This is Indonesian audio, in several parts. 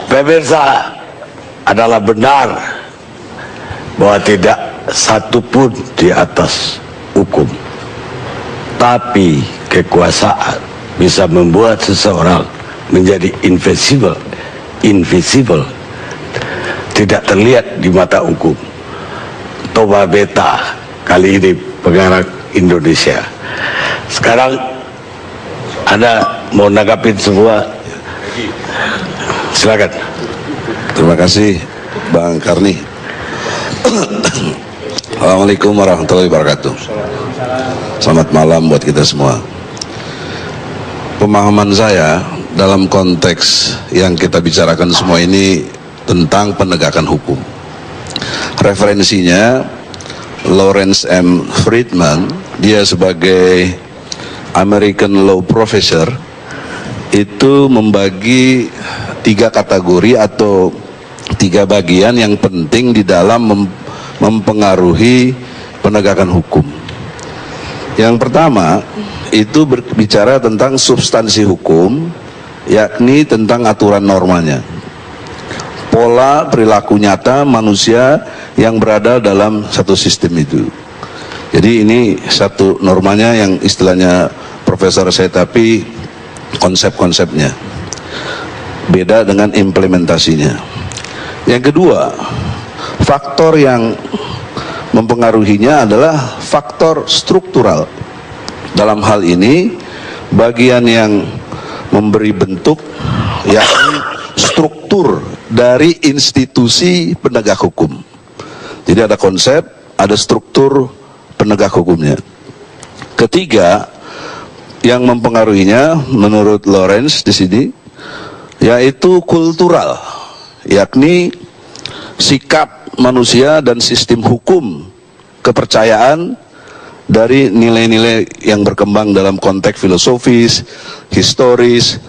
Pemirsa, adalah benar bahwa tidak satu pun di atas hukum. Tapi kekuasaan bisa membuat seseorang menjadi invisible, tidak terlihat di mata hukum. Toba Beta kali ini pengarang Indonesia. Sekarang Anda mau nanggapin semua, silakan. Terima kasih Bang Karni. Assalamualaikum warahmatullahi wabarakatuh. Selamat malam buat kita semua. Pemahaman saya dalam konteks yang kita bicarakan semua ini tentang penegakan hukum. Referensinya Lawrence M. Friedman, dia sebagai American Law Professor itu membagi 3 kategori atau 3 bagian yang penting di dalam mempengaruhi penegakan hukum. Yang pertama itu berbicara tentang substansi hukum, yakni tentang aturan normanya, pola perilaku nyata manusia yang berada dalam satu sistem itu. Jadi ini satu normanya yang istilahnya Profesor saya, tapi konsep-konsepnya beda dengan implementasinya. Yang kedua, faktor yang mempengaruhinya adalah faktor struktural. Dalam hal ini, bagian yang memberi bentuk yakni struktur dari institusi penegak hukum. Jadi ada konsep, ada struktur penegak hukumnya. Ketiga, yang mempengaruhinya menurut Lawrence di sini yaitu kultural, yakni sikap manusia dan sistem hukum, kepercayaan dari nilai-nilai yang berkembang dalam konteks filosofis, historis,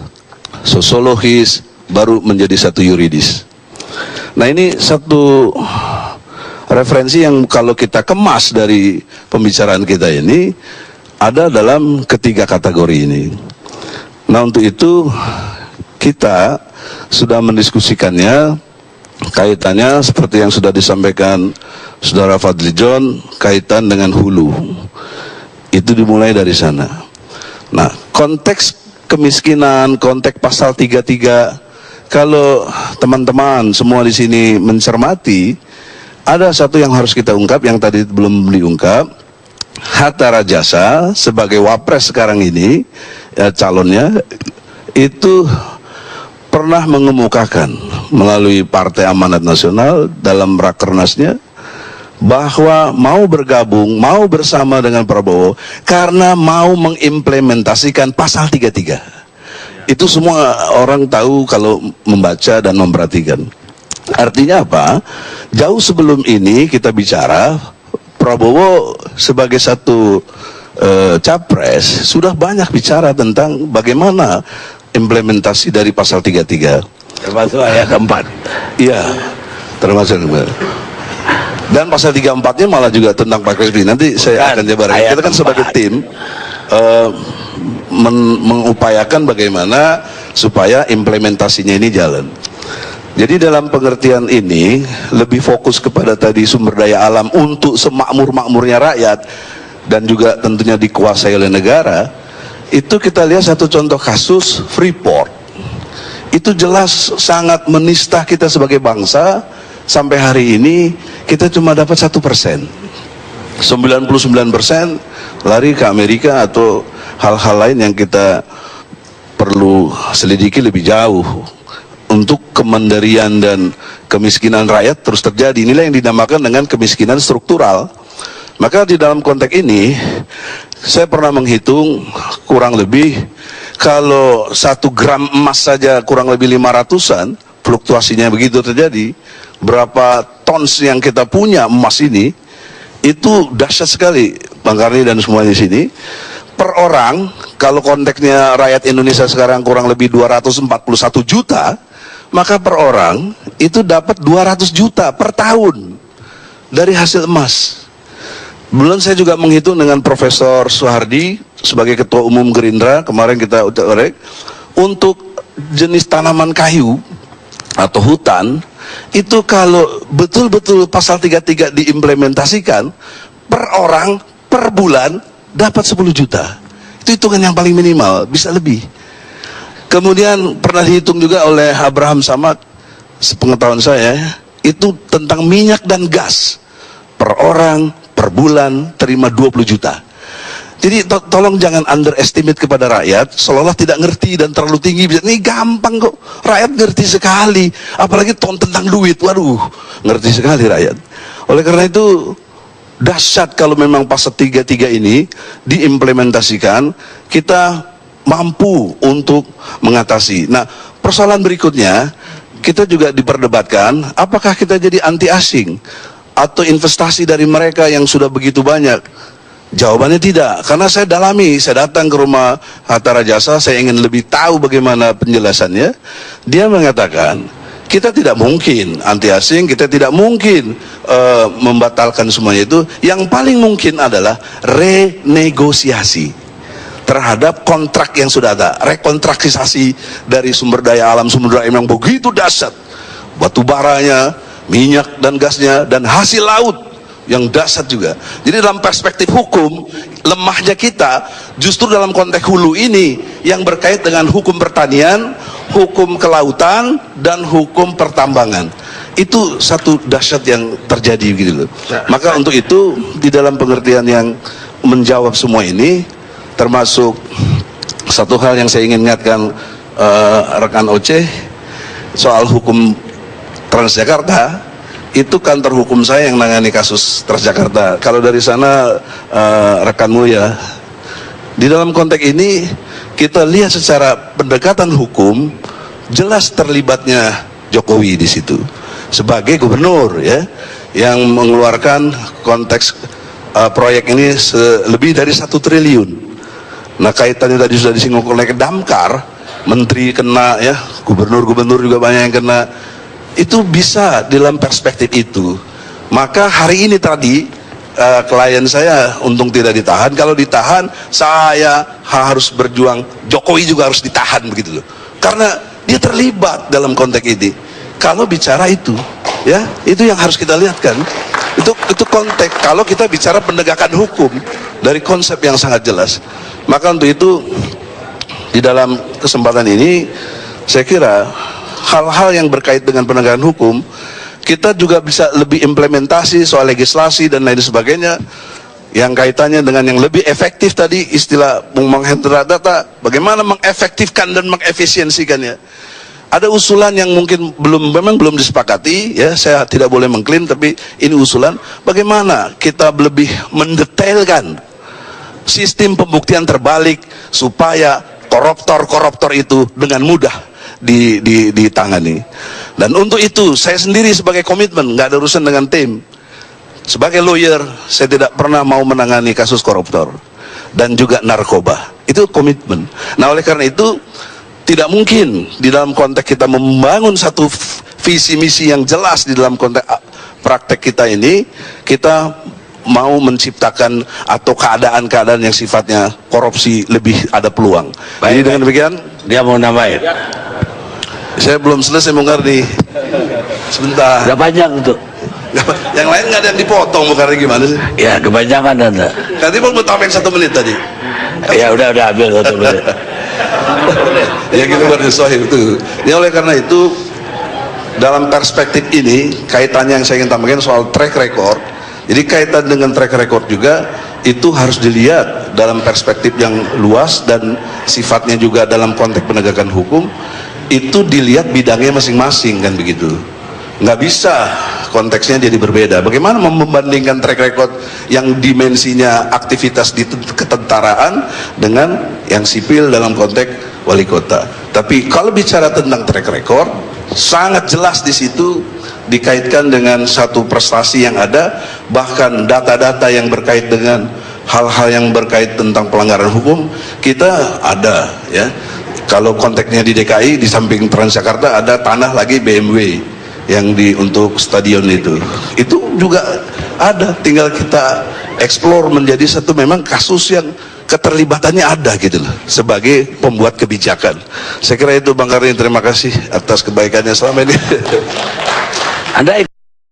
sosiologis, baru menjadi satu yuridis. Nah, ini satu referensi yang kalau kita kemas dari pembicaraan kita ini ada dalam ketiga kategori ini. Nah, untuk itu kita sudah mendiskusikannya, kaitannya seperti yang sudah disampaikan Saudara Fadli John, kaitan dengan hulu. Itu dimulai dari sana. Nah, konteks kemiskinan, konteks pasal 33, kalau teman-teman semua di sini mencermati, ada satu yang harus kita ungkap yang tadi belum diungkap. Hatta Rajasa sebagai wapres sekarang ini, calonnya itu pernah mengemukakan melalui Partai Amanat Nasional dalam rakernasnya bahwa mau bergabung, mau bersama dengan Prabowo karena mau mengimplementasikan pasal 33. Itu semua orang tahu kalau membaca dan memperhatikan. Artinya apa? Jauh sebelum ini kita bicara, Prabowo sebagai satu capres sudah banyak bicara tentang bagaimana implementasi dari pasal 33. Termasuk ayat 4. Iya, termasuk. Dan pasal 34-nya malah juga tentang Pak Refli. Nanti saya akan jabarkan. Kita kan sebagai tim mengupayakan bagaimana supaya implementasinya ini jalan. Jadi dalam pengertian ini lebih fokus kepada tadi sumber daya alam untuk semakmur-makmurnya rakyat dan juga tentunya dikuasai oleh negara. Itu kita lihat satu contoh kasus Freeport. Itu jelas sangat menista kita sebagai bangsa. Sampai hari ini kita cuma dapat 1%. 99% lari ke Amerika atau hal-hal lain yang kita perlu selidiki lebih jauh. Untuk kemandirian dan kemiskinan rakyat terus terjadi. Inilah yang dinamakan dengan kemiskinan struktural. Maka di dalam konteks ini saya pernah menghitung kurang lebih kalau 1 gram emas saja kurang lebih 500-an, fluktuasinya begitu terjadi, berapa tons yang kita punya emas ini, itu dahsyat sekali Bang Karni dan semuanya di sini. Per orang, kalau konteksnya rakyat Indonesia sekarang kurang lebih 241 juta, maka per orang itu dapat 200 juta per tahun dari hasil emas. Belum saya juga menghitung dengan Profesor Soehardi sebagai Ketua Umum Gerindra, kemarin kita utek-utek, untuk jenis tanaman kayu atau hutan, itu kalau betul-betul pasal 33 diimplementasikan, per orang, per bulan dapat 10 juta. Itu hitungan yang paling minimal, bisa lebih. Kemudian pernah dihitung juga oleh Abraham Samad, sepengetahuan saya, itu tentang minyak dan gas. Per orang, per bulan, terima 20 juta. Jadi tolong jangan underestimate kepada rakyat, seolah-olah tidak ngerti dan terlalu tinggi. Ini gampang kok, rakyat ngerti sekali. Apalagi tentang duit, waduh, ngerti sekali rakyat. Oleh karena itu, dahsyat kalau memang pasal 33 ini diimplementasikan, kita mampu untuk mengatasi. Nah, persoalan berikutnya, kita juga diperdebatkan, apakah kita jadi anti asing atau investasi dari mereka yang sudah begitu banyak? Jawabannya tidak, karena saya dalami, saya datang ke rumah Hatta Rajasa, saya ingin lebih tahu bagaimana penjelasannya. Dia mengatakan, kita tidak mungkin anti asing, kita tidak mungkin membatalkan semuanya itu. Yang paling mungkin adalah renegosiasi terhadap kontrak yang sudah ada, rekontraktisasi dari sumber daya alam, sumber daya yang begitu dahsyat, batu baranya, minyak dan gasnya, dan hasil laut yang dahsyat juga. Jadi dalam perspektif hukum, lemahnya kita justru dalam konteks hulu ini yang berkait dengan hukum pertanian, hukum kelautan, dan hukum pertambangan. Itu satu dahsyat yang terjadi gitu loh. Maka untuk itu, di dalam pengertian yang menjawab semua ini, termasuk satu hal yang saya ingin ingatkan rekan Oce soal hukum Transjakarta. Itu kantor hukum saya yang nangani kasus Transjakarta. Kalau dari sana rekanmu ya, di dalam konteks ini kita lihat secara pendekatan hukum jelas terlibatnya Jokowi di situ sebagai gubernur ya, yang mengeluarkan konteks proyek ini lebih dari 1 triliun. Nah, kaitannya tadi sudah disinggung oleh Damkar, menteri kena ya, gubernur juga banyak yang kena. Itu bisa dalam perspektif itu. Maka hari ini tadi klien saya untung tidak ditahan. Kalau ditahan, saya harus berjuang. Jokowi juga harus ditahan begitu loh. Karena dia terlibat dalam konteks ini. Kalau bicara itu, ya itu yang harus kita lihat kan. Itu konteks. Kalau kita bicara penegakan hukum dari konsep yang sangat jelas. Maka untuk itu di dalam kesempatan ini saya kira hal-hal yang berkait dengan penegakan hukum, kita juga bisa lebih implementasi soal legislasi dan lain sebagainya yang kaitannya dengan yang lebih efektif tadi, istilah Bung Hendra data, bagaimana mengefektifkan dan mengefisiensikannya. Ada usulan yang mungkin memang belum disepakati ya, saya tidak boleh mengklaim, tapi ini usulan bagaimana kita lebih mendetailkan sistem pembuktian terbalik supaya koruptor itu dengan mudah ditangani. Dan untuk itu saya sendiri sebagai komitmen, nggak ada urusan dengan tim. Sebagai lawyer, saya tidak pernah mau menangani kasus koruptor dan juga narkoba. Itu komitmen. Nah, oleh karena itu tidak mungkin di dalam konteks kita membangun satu visi misi yang jelas di dalam konteks praktek kita ini, kita mau menciptakan atau keadaan-keadaan yang sifatnya korupsi lebih ada peluang. Jadi dengan demikian, Dia mau nambahin. saya belum selesai mengerti. Sebentar. Udah panjang tuh. Yang lain nggak ada yang dipotong, bukan gimana sih? Ya, kebanyakan Anda. Nanti mau tambahin 1 menit tadi. Ya udah ambil 1 menit. Ya gitu berarti sohib itu. Ya oleh karena itu dalam perspektif ini kaitannya yang saya ingin tambahkan soal track record. Jadi kaitan dengan track record juga itu harus dilihat dalam perspektif yang luas dan sifatnya juga dalam konteks penegakan hukum. Itu dilihat bidangnya masing-masing kan begitu. Nggak bisa konteksnya jadi berbeda. Bagaimana membandingkan track record yang dimensinya aktivitas di ketentaraan dengan yang sipil dalam konteks wali kota. Tapi kalau bicara tentang track record, sangat jelas di situ dikaitkan dengan satu prestasi yang ada, bahkan data-data yang berkait dengan hal-hal yang berkait tentang pelanggaran hukum kita ada ya. Kalau konteksnya di DKI, di samping Transjakarta ada tanah lagi BMW yang untuk stadion itu juga ada, tinggal kita explore menjadi satu memang kasus keterlibatannya ada gitu loh sebagai pembuat kebijakan. Saya kira itu Bang Karin, terima kasih atas kebaikannya selama ini. Anda